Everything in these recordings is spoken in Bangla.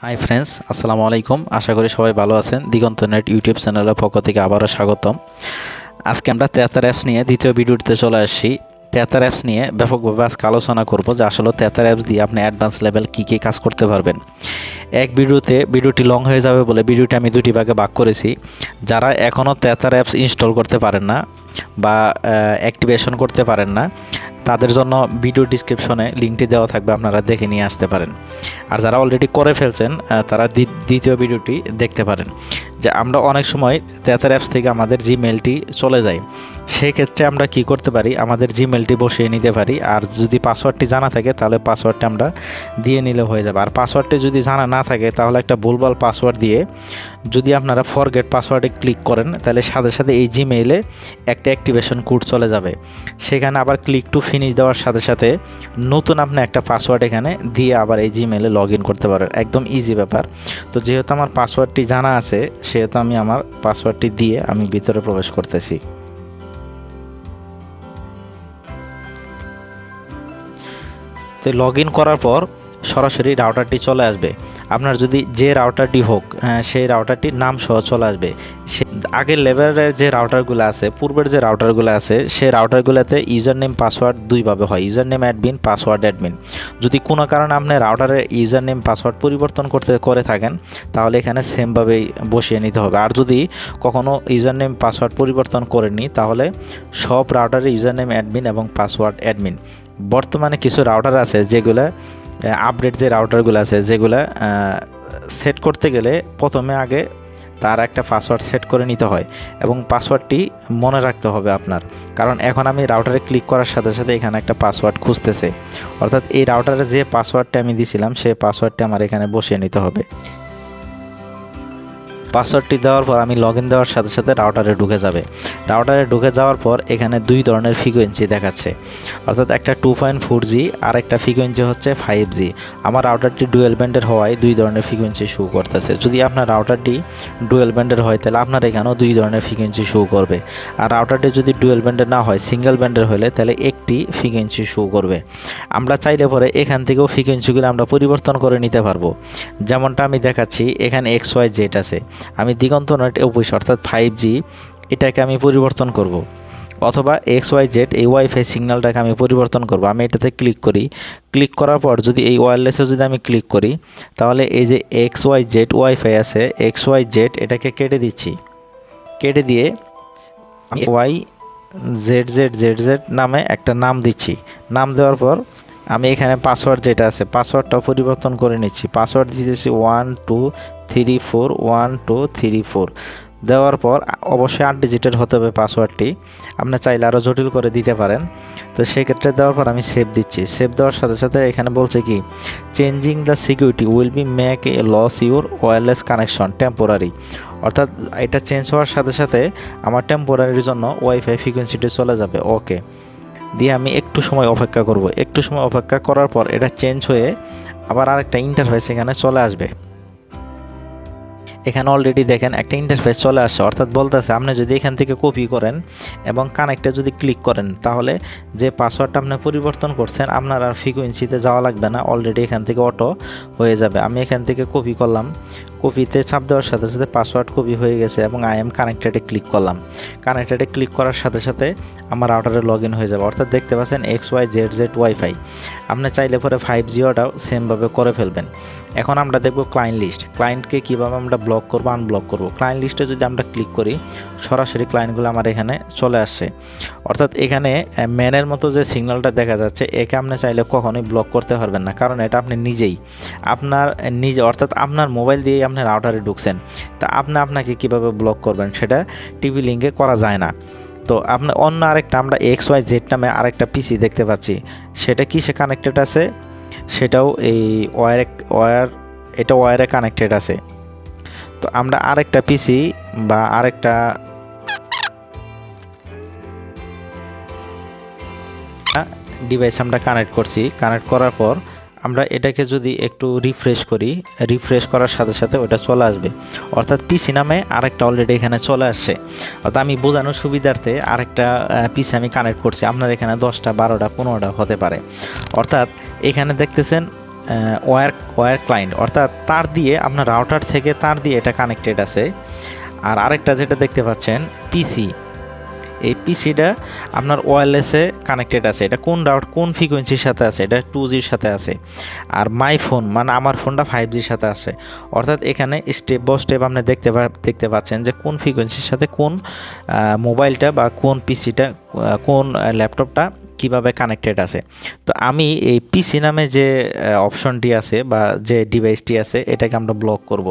হাই ফ্রেন্ডস, আসসালামু আলাইকুম। আশা করি সবাই ভালো আছেন। দিগন্তনেট ইউটিউব চ্যানেলের পক্ষ থেকে আবারও স্বাগতম। আজকে আমরা তেথার অ্যাপস নিয়ে দ্বিতীয় ভিডিওতে চলে আসছি। তেথার অ্যাপস নিয়ে ব্যাপকভাবে আজকে আলোচনা করব যে আসলে তেথার অ্যাপস দিয়ে আপনি অ্যাডভান্স লেভেল কী কাজ করতে পারবেন। এক ভিডিওটি লং হয়ে যাবে বলে ভিডিওটি আমি দুটি ভাগে ভাগ করেছি। যারা এখনও তেথার অ্যাপস ইনস্টল করতে পারেন না বা অ্যাক্টিভেশন করতে পারেন না, তাদের জন্য ভিডিও ডিসক্রিপশনে লিঙ্কটি দেওয়া থাকবে, আপনারা দেখে নিয়ে আসতে পারেন। আর যারা অলরেডি করে ফেলছেন তারা দ্বিতীয় ভিডিওটি দেখতে পারেন। যে আমরা অনেক সময় তেথার অ্যাপস থেকে আমাদের জিমেলটি চলে যায়, সেই ক্ষেত্রে আমরা কি করতে পারি, আমাদের জিমেলটি বসিয়ে নিতে পারি। আর যদি পাসওয়ার্ডটি জানা থাকে তাহলে পাসওয়ার্ডটি আমরা দিয়ে নিলে হয়ে যাবে। আর পাসওয়ার্ডটি যদি জানা না থাকে তাহলে একটা ভুলভাল পাসওয়ার্ড দিয়ে যদি আপনারা ফরগেট পাসওয়ার্ডে ক্লিক করেন তাহলে সাথে সাথে এই জিমেইলে একটা অ্যাক্টিভেশন কোড চলে যাবে। সেখানে আবার ক্লিক টু ফিনিশ দেওয়ার সাথে সাথে নতুন আপনি একটা পাসওয়ার্ড এখানে দিয়ে আবার এই জিমেইলে লগ ইন করতে পারেন। একদম ইজি ব্যাপার। তো যেহেতু আমার পাসওয়ার্ডটি জানা আছে সেহেতু আমি আমার পাসওয়ার্ডটি দিয়ে আমি ভিতরে প্রবেশ করতেছি। তো লগ ইন করার পর সরাসরি রাউটারটি চলে আসবে। আপনার যদি যে রাউটারটি হোক সেই রাউটারটির নাম সহ চলে আসবে। সে আগের লেভেলের যে রাউটারগুলো আছে, পূর্বের যে রাউটারগুলো আছে, সেই রাউটারগুলোতে ইউজার নেম পাসওয়ার্ড দুইভাবে হয়, user name admin, password admin. যদি কোনো কারণে আপনি রাউটারের ইউজার নেম পাসওয়ার্ড পরিবর্তন করে থাকেন তাহলে এখানে সেমভাবেই বসিয়ে নিতে হবে। আর যদি কখনও ইউজার নেম পাসওয়ার্ড পরিবর্তন করেননি তাহলে সব রাউটারে ইউজার নেম অ্যাডমিন এবং পাসওয়ার্ড অ্যাডমিন। বর্তমানে কিছু রাউটার আছে যেগুলো আপডেট, যে রাউটারগুলো আছে যেগুলো সেট করতে গেলে প্রথমে আগে তার একটা পাসওয়ার্ড সেট করে নিতে হয় এবং পাসওয়ার্ডটি মনে রাখতে হবে আপনার। কারণ এখন আমি রাউটারে ক্লিক করার সাথে সাথে এখানে একটা পাসওয়ার্ড খুঁজতেছে, অর্থাৎ এই রাউটারে যে পাসওয়ার্ডটা আমি দিয়েছিলাম সেই পাসওয়ার্ডটি আমার এখানে বসিয়ে নিতে হবে। পাসওয়ার্ডটি দেওয়ার পর আমি লগ ইন দেওয়ার সাথে সাথে রাউটারে ঢুকে যাবে। রাউটারে ঢুকে যাওয়ার পর এখানে দুই ধরনের ফ্রিকোয়েন্সি দেখাচ্ছে, অর্থাৎ একটা 2.4G আর একটা ফ্রিকোয়েন্সি হচ্ছে 5G। আমার রাউটারটি ডুয়েল ব্যান্ডের হওয়ায় দুই ধরনের ফ্রিকোয়েন্সি শো করতেছে। যদি আপনার রাউটারটি ডুয়েল ব্যান্ডের হয় তাহলে আপনার এখানেও দুই ধরনের ফ্রিকোয়েন্সি শো করবে। আর রাউটারটি যদি ডুয়েল ব্যান্ডের না হয়, সিঙ্গেল ব্যান্ডের হলে তাহলে একটি ফ্রিকোয়েন্সি শো করবে। আমরা চাইলে পরে এখান থেকেও ফ্রিকোয়েন্সিগুলো আমরা পরিবর্তন করে নিতে পারবো। যেমনটা আমি দেখাচ্ছি এখানে XYZ আছে, আমি দিগন্তনেট অফিস অর্থাৎ 5G এটাকে আমি পরিবর্তন করব, অথবা XYZ এই ওয়াইফাই সিগন্যালটাকে আমি পরিবর্তন করব। আমি এটাতে ক্লিক করার পর যদি এই ওয়্যারলেসে যদি আমি ক্লিক করি তাহলে এই যে XYZ ওয়াইফাই আছে, XYZ এটাকে কেটে দিচ্ছি। কেটে দিয়ে আমি YZZZZ নামে একটা নাম দিচ্ছি। নাম দেওয়ার পর আমি এখানে পাসওয়ার্ড যেটা আছে পাসওয়ার্ডটাও পরিবর্তন করে নিচ্ছি। পাসওয়ার্ড দিতেছি 1234 1234 দেওয়ার পর অবশ্যই 8 ডিজিটের হতে হবে পাসওয়ার্ডটি। আপনি চাইলে আরও জটিল করে দিতে পারেন। তো সেই ক্ষেত্রে দেওয়ার পর আমি সেভ দিচ্ছি। সেভ দেওয়ার সাথে সাথে এখানে বলছে কি, changing the security will be make a loss your wireless connection temporary. অর্থাৎ এটা চেঞ্জ হওয়ার সাথে সাথে আমার টেম্পোরারির জন্য ওয়াইফাই ফ্রিকোয়েন্সিটি চলে যাবে। ওকে দিয়ে আমি একটু সময় অপেক্ষা করব। একটু সময় অপেক্ষা করার পর এটা চেঞ্জ হয়ে আবার আরেকটা ইন্টারফেস এখানে চলে আসবে। এখানে অলরেডি দেখেন একটা ইন্টারফেস চলে আসছে, অর্থাৎ বলতেছে আপনি যদি এখান থেকে কপি করেন এবং কানেক্টে যদি ক্লিক করেন তাহলে যে পাসওয়ার্ডটা আপনি পরিবর্তন করছেন আপনার আর ফ্রিকোয়েন্সিতে যাওয়া লাগবে না, অলরেডি এখান থেকে অটো হয়ে যাবে। আমি এখান থেকে কপি করলাম, কপিতে চাপ দেওয়ার সাথে সাথে পাসওয়ার্ড কপি হয়ে গেছে এবং আই এম কানেক্টেডে ক্লিক করলাম। কানেক্টেডে ক্লিক করার সাথে সাথে আমার রাউটারে লগ ইন হয়ে যাবে। অর্থাৎ দেখতে পাচ্ছেন XYZZ ওয়াইফাই। আপনি চাইলে পরে 5Gটাও সেমভাবে করে ফেলবেন। এখন আমরা দেখব ক্লায়েন্ট লিস্ট। ক্লায়েন্টকে কীভাবে আমরা ব্লক করবো, আনব্লক করবো। ক্লায়েন্ট লিস্টে যদি আমরা ক্লিক করি সরাসরি ক্লায়েন্টগুলো আমার এখানে চলে আসছে। অর্থাৎ এখানে ম্যানের মতো যে সিগন্যালটা দেখা যাচ্ছে একে আপনি চাইলে কখনোই ব্লক করতে পারবেন না, কারণ এটা আপনি নিজেই অর্থাৎ আপনার মোবাইল দিয়েই আপনি রাউটারে ঢুকছেন। তা আপনাকে কীভাবে ব্লক করবেন সেটা টিপি লিঙ্কে করা যায় না। তো আপনি অন্য আরেকটা আমরা XYZ নামে আরেকটা পিসি দেখতে পাচ্ছি, সেটা কি সে কানেক্টেড আছে, সেটাও এই এটা ওয়্যারে কানেক্টেড আছে। তো আমরা আরেকটা পিসি বা আরেকটা ডিভাইস আমরা কানেক্ট করছি। কানেক্ট করার পর আমরা এটাকে যদি একটু রিফ্রেশ করার সাথে সাথে ওটা চলে আসবে। অর্থাৎ পিসি নামে আরেকটা অলরেডি এখানে চলে আসছে। অর্থাৎ আমি বোঝানোর সুবিধার্থে আরেকটা পিসি আমি কানেক্ট করছি। আপনার এখানে 10টা 12টা 15টা হতে পারে। অর্থাৎ এখানে দেখতেছেন ওয়্যার ক্লায়েন্ট, অর্থাৎ তার দিয়ে আপনার রাউটার থেকে তার দিয়ে এটা কানেক্টেড আছে। আর আরেকটা যেটা দেখতে পাচ্ছেন পিসি, এই পিসিটা আপনার ওয়্যারলেসে কানেক্টেড আছে। এটা কোন ফ্রিকোয়েন্সির সাথে আছে? এটা 2Gর সাথে আছে। আর মাই ফোন মানে আমার ফোনটা 5Gর সাথে আছে। অর্থাৎ এখানে স্টেপ বাই স্টেপ আপনি দেখতে পাচ্ছেন যে কোন ফ্রিকোয়েন্সির সাথে কোন মোবাইলটা বা কোন পিসিটা, কোন ল্যাপটপটা কিভাবে কানেক্টেড আছে। তো আমি এই পিসি নামে যে অপশনটি আছে বা যে ডিভাইসটি আছে এটাকে আমরা ব্লক করব।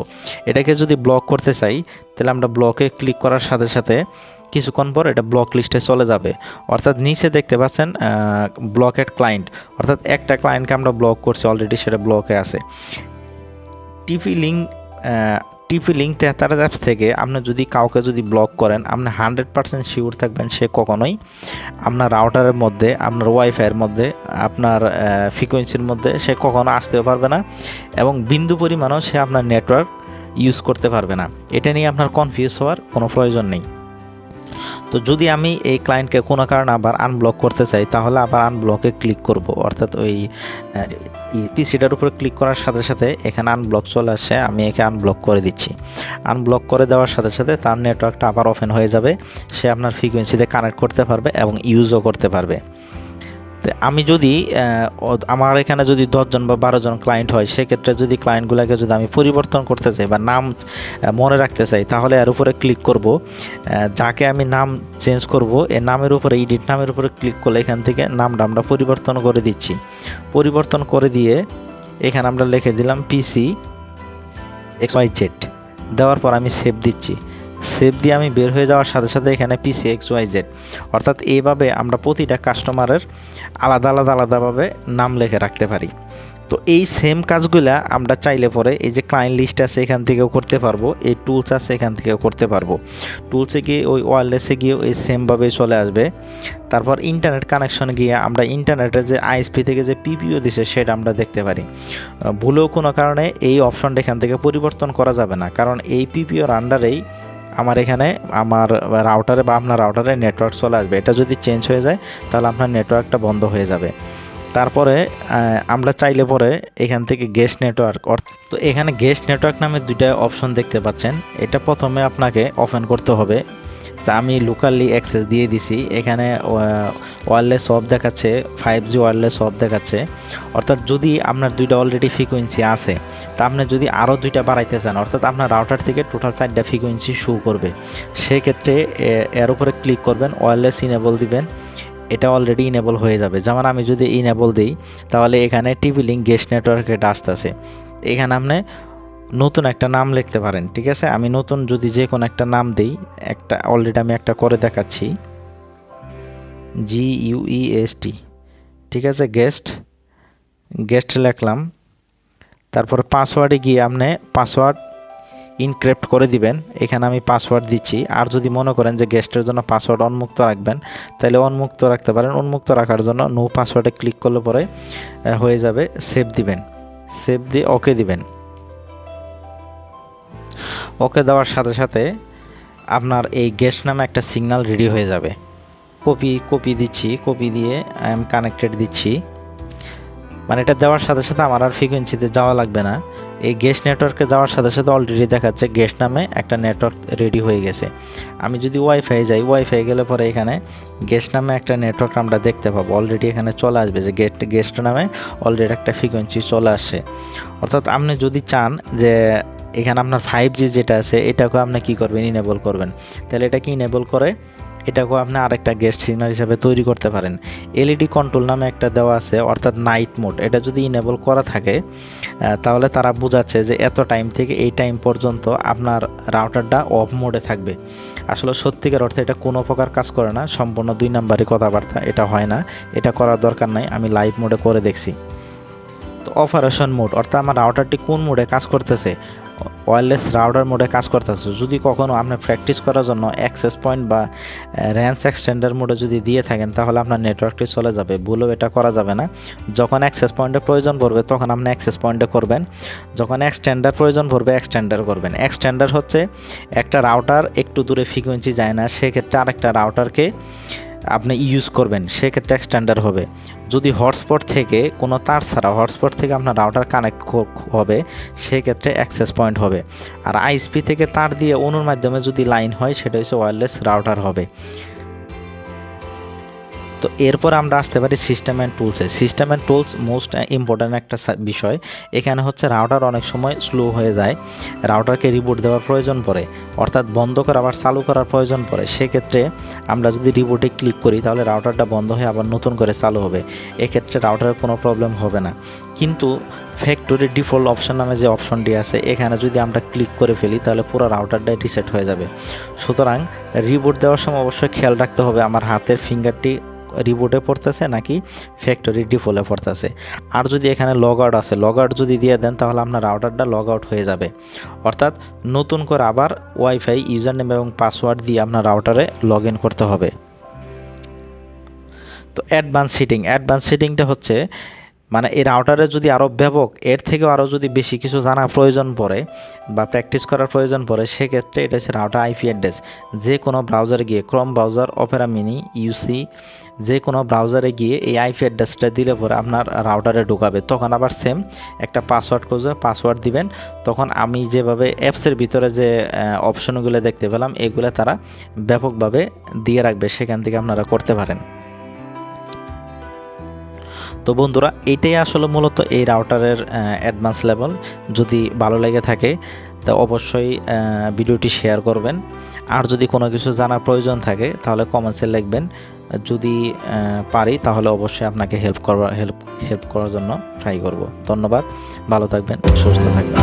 এটাকে যদি ব্লক করতে চাই তাহলে আমরা ব্লকে ক্লিক করার সাথে সাথে কিছুক্ষণ পর এটা ব্লক লিস্টে চলে যাবে। অর্থাৎ নিচে দেখতে পাচ্ছেন ব্লকেড ক্লায়েন্ট, অর্থাৎ একটা ক্লায়েন্টকে আমরা ব্লক করছি অলরেডি, সেটা ব্লকে আছে। TP-Link Tether Apps থেকে আপনি যদি কাউকে যদি ব্লক করেন, আপনি 100% শিওর থাকবেন সে কখনোই আপনার রাউটারের মধ্যে, আপনার ওয়াইফাইয়ের মধ্যে, আপনার ফ্রিকোয়েন্সির মধ্যে সে কখনো আসতেও পারবে না এবং বিন্দু পরিমাণও সে আপনার নেটওয়ার্ক ইউজ করতে পারবে না। এটা নিয়ে আপনার কনফিউজ হওয়ার কোনো প্রয়োজন নেই। তো যদি আমি এই ক্লায়েন্টকে কোনো কারণে আবার আনব্লক করতে চাই তাহলে আবার আনব্লকে ক্লিক করব, অর্থাৎ ওই পিসিটার উপরে ক্লিক করার সাথে সাথে এখানে আনব্লক চলে আসে, আমি একে আনব্লক করে দিচ্ছি। আনব্লক করে দেওয়ার সাথে সাথে তার নেটওয়ার্কটা আবার ওপেন হয়ে যাবে, সে আপনার ফ্রিকোয়েন্সিতে কানেক্ট করতে পারবে এবং ইউজও করতে পারবে। তো আমি যদি আমার এখানে যদি 10 জন বা 12 জন ক্লায়েন্ট হয়, সেক্ষেত্রে যদি ক্লায়েন্টগুলোকে যদি আমি পরিবর্তন করতে চাই বা নাম মনে রাখতে চাই তাহলে এর উপরে ক্লিক করব। যাকে আমি নাম চেঞ্জ করব এই নামের উপরে, এডিট নামের উপরে ক্লিক করলে এখান থেকে নামটা আমরা পরিবর্তন করে দিচ্ছি। পরিবর্তন করে দিয়ে এখানে আমরা লিখে দিলাম PC XYZ, দেওয়ার পর আমি সেভ দিচ্ছি। সেভ দিয়ে আমি বের হয়ে যাওয়ার সাথে সাথে এখানে PC XYZ, অর্থাৎ এইভাবে আমরা প্রতিটা কাস্টমারের আলাদাভাবে নাম লিখে রাখতে পারি। তো এই সেম কাজগুলা আমরা চাইলে পরে এই যে ক্লায়েন্ট লিস্ট আছে এখান থেকেও করতে পারবো, এই টুলস আছে এখান থেকেও করতে পারবো। টুলসে গিয়ে ওই ওয়্যারলেসে গিয়ে এই সেমভাবে চলে আসবে। তারপর ইন্টারনেট কানেকশনে গিয়ে আমরা ইন্টারনেটের যে আইএসপি থেকে যে পিপিও দিছে সেটা আমরা দেখতে পারি। ভুলেও কোনো কারণে এই অপশনটা এখান থেকে পরিবর্তন করা যাবে না, কারণ এই পিপিওর আন্ডারেই আমার এখানে আমার রাউটারে বা আপনার রাউটারে নেটওয়ার্ক চলে আসবে। এটা যদি চেঞ্জ হয়ে যায় তাহলে আপনার নেটওয়ার্কটা বন্ধ হয়ে যাবে। তারপরে আমরা চাইলে পরে এখান থেকে গেস্ট নেটওয়ার্ক, তো এখানে গেস্ট নেটওয়ার্ক নামে দুইটা অপশন দেখতে পাচ্ছেন। এটা প্রথমে আপনাকে ওপেন করতে হবে। তা আমি লোকালি অ্যাক্সেস দিয়ে দিছি। এখানে ওয়্যারলেস অফ দেখাচ্ছে, 5G ওয়্যারলেস অফ দেখাচ্ছে। অর্থাৎ যদি আপনার দুইটা অলরেডি ফ্রিকোয়েন্সি আছে তা আপনি যদি আরও দুইটা বাড়াইতে চান, অর্থাৎ আপনার রাউটার থেকে টোটাল 4টা ফ্রিকোয়েন্সি শো করবে, সেক্ষেত্রে এর উপরে ক্লিক করবেন, ওয়্যারলেস ইনেবল দিবেন। এটা অলরেডি ইনেবল হয়ে যাবে। যেমন আমি যদি ইনেবল দিই তাহলে এখানে TP-Link গেস্ট নেটওয়ার্ক এটা আসতেছে। এখানে আপনি নতুন একটা নাম লিখতে পারেন, ঠিক আছে। আমি নতুন যদি যে কোনো একটা নাম দিই, একটা অলরেডি আমি একটা করে দেখাচ্ছি, GUEST, ঠিক আছে। গেস্ট লিখলাম। তারপরে পাসওয়ার্ডে গিয়ে আপনি পাসওয়ার্ড ইনক্রিপ্ট করে দিবেন। এখানে আমি পাসওয়ার্ড দিচ্ছি। আর যদি মনে করেন যে গেস্টের জন্য পাসওয়ার্ড উন্মুক্ত রাখবেন তাহলে উন্মুক্ত রাখতে পারেন। উন্মুক্ত রাখার জন্য নো পাসওয়ার্ডে ক্লিক করলে পরে হয়ে যাবে। সেভ দিবেন, সেভ দিয়ে ওকে দিবেন। ওকে দেওয়ার সাথে সাথে আপনার এই গেস্ট নামে একটা সিগন্যাল রেডি হয়ে যাবে। কপি দিচ্ছি, কপি দিয়ে আই এম কানেক্টেড দিচ্ছি। মানে এটা দেওয়ার সাথে সাথে আমার আর ফ্রিকোয়েন্সিতে যাওয়া লাগবে না। এই গেস্ট নেটওয়ার্কে যাওয়ার সাথে সাথে অলরেডি দেখাচ্ছে গেস্ট নামে একটা নেটওয়ার্ক রেডি হয়ে গেছে। আমি যদি ওয়াইফাই যাই, ওয়াইফাই গেলে পরে এখানে গেস্ট নামে একটা নেটওয়ার্ক আমরা দেখতে পাবো। অলরেডি এখানে চলে আসবে যে গেস্ট নামে অলরেডি একটা ফ্রিকোয়েন্সি চলে আসছে। অর্থাৎ আপনি যদি চান যে এখানে আপনার 5G যেটা আছে এটাকেও আপনি কী করবেন, ইনেবল করবেন, তাহলে এটা কি ইনেবল করে এটাকেও আপনি আরেকটা গেস্ট সিগন্যাল হিসাবে তৈরি করতে পারেন। LED কন্ট্রোল নামে একটা দেওয়া আছে, অর্থাৎ নাইট মোড। এটা যদি ইনেবল করা থাকে তাহলে তারা বোঝাচ্ছে যে এত টাইম থেকে এই টাইম পর্যন্ত আপনার রাউটারটা অফ মোডে থাকবে। আসলে সত্যিকার অর্থে এটা কোনো প্রকার কাজ করে না, সম্পূর্ণ 2 নাম্বারই কথাবার্তা, এটা হয় না, এটা করার দরকার নাই। আমি লাইভ মোডে করে দেখছি। তো অপারেশন মোড, অর্থাৎ আমার রাউটারটি কোন মোডে কাজ করতেছে, ওয়্যারলেস রাউটার মোডে কাজ করতেছে। যদি কখনও আপনি প্র্যাকটিস করার জন্য অ্যাক্সেস পয়েন্ট বা রেঞ্জ এক্সটেন্ডার মোডে যদি দিয়ে থাকেন তাহলে আপনার নেটওয়ার্কটি চলে যাবে। ভুলেও এটা করা যাবে না। যখন অ্যাক্সেস পয়েন্টের প্রয়োজন পড়বে তখন আপনি অ্যাক্সেস পয়েন্টে করবেন, যখন এক্সটেন্ডার প্রয়োজন পড়বে এক্সটেন্ডার করবেন। এক্সটেন্ডার হচ্ছে একটা রাউটার একটু দূরে ফ্রিকোয়েন্সি যায় না, সেক্ষেত্রে আরেকটা রাউটারকে আপনি ইউজ করবেন সেক্ষেত্রে এক্সটেন্ডার হবে। যদি হটস্পট থেকে কোনো তার ছাড়া হটস্পট থেকে আপনার রাউটার কানেক্ট হবে সেক্ষেত্রে অ্যাক্সেস পয়েন্ট হবে। আর আইএসপি থেকে তার দিয়ে অনুর মাধ্যমে যদি লাইন হয় সেটা হচ্ছে ওয়্যারলেস রাউটার হবে। তো এরপর আমরা আসতে পারি সিস্টেম অ্যান্ড টুলসে। System and tools most important একটা বিষয়। এখানে হচ্ছে রাউটার অনেক সময় স্লো হয়ে যায়, রাউটারকে রিবুট দেওয়ার প্রয়োজন পড়ে, অর্থাৎ বন্ধ করে আবার চালু করার প্রয়োজন পড়ে। সেক্ষেত্রে আমরা যদি রিবুটে ক্লিক করি তাহলে রাউটারটা বন্ধ হয়ে আবার নতুন করে চালু হবে, এক্ষেত্রে রাউটারের কোনো প্রবলেম হবে না। কিন্তু ফ্যাক্টরি ডিফল্ট অপশন নামে যে অপশনটি আছে এখানে যদি আমরা ক্লিক করে ফেলি তাহলে পুরো রাউটারটাই রিসেট হয়ে যাবে। সুতরাং রিবুট দেওয়ার সময় অবশ্যই খেয়াল রাখতে হবে আমার হাতের ফিঙ্গারটি রিবুটে পড়তেছে নাকি ফ্যাক্টরি ডিফল্টে পড়তেছে। আর যদি এখানে লগ আউট আছে, লগ আউট যদি দিয়ে দেন তাহলে আপনার রাউটারটা লগ আউট হয়ে যাবে, অর্থাৎ নতুন করে আবার ওয়াইফাই ইউজার নেম এবং পাসওয়ার্ড দিয়ে আপনার রাউটারে লগ ইন করতে হবে। তো অ্যাডভান্স সেটিংটা হচ্ছে মানে এই রাউটারে যদি আরও ব্যাপক এর থেকেও আরও যদি বেশি কিছু জানা প্রয়োজন পড়ে বা প্র্যাকটিস করার প্রয়োজন পড়ে সেক্ষেত্রে এটা হচ্ছে রাউটার আইপি অ্যাড্রেস। যে কোনো ব্রাউজারে গিয়ে ক্রোম ব্রাউজার, অপেরা মিনি, ইউসি যে কোনো ব্রাউজারে গিয়ে এই আইপি অ্যাড্রেসটা দিলে পরে আপনার রাউটারে ঢোকাবে। তখন আবার সেম একটা পাসওয়ার্ড খুঁজবে, পাসওয়ার্ড দিবেন। তখন আমি যেভাবে অ্যাপসের ভিতরে যে অপশনগুলো দেখতে পেলাম এগুলো তারা ব্যাপকভাবে দিয়ে রাখবে, সেখান থেকে আপনারা করতে পারেন। তো বন্ধুরা এটাই আসলে মূলত এই রাউটারের অ্যাডভান্স লেভেল। যদি ভালো লেগে থাকে তো অবশ্যই ভিডিওটি শেয়ার করবেন। আর যদি কোনো কিছু জানার প্রয়োজন থাকে তাহলে কমেন্টসে লিখবেন, যদি পারি তাহলে অবশ্যই আপনাকে হেল্প করার জন্য ট্রাই করব। ধন্যবাদ, ভালো থাকবেন, সুস্থ থাকবেন।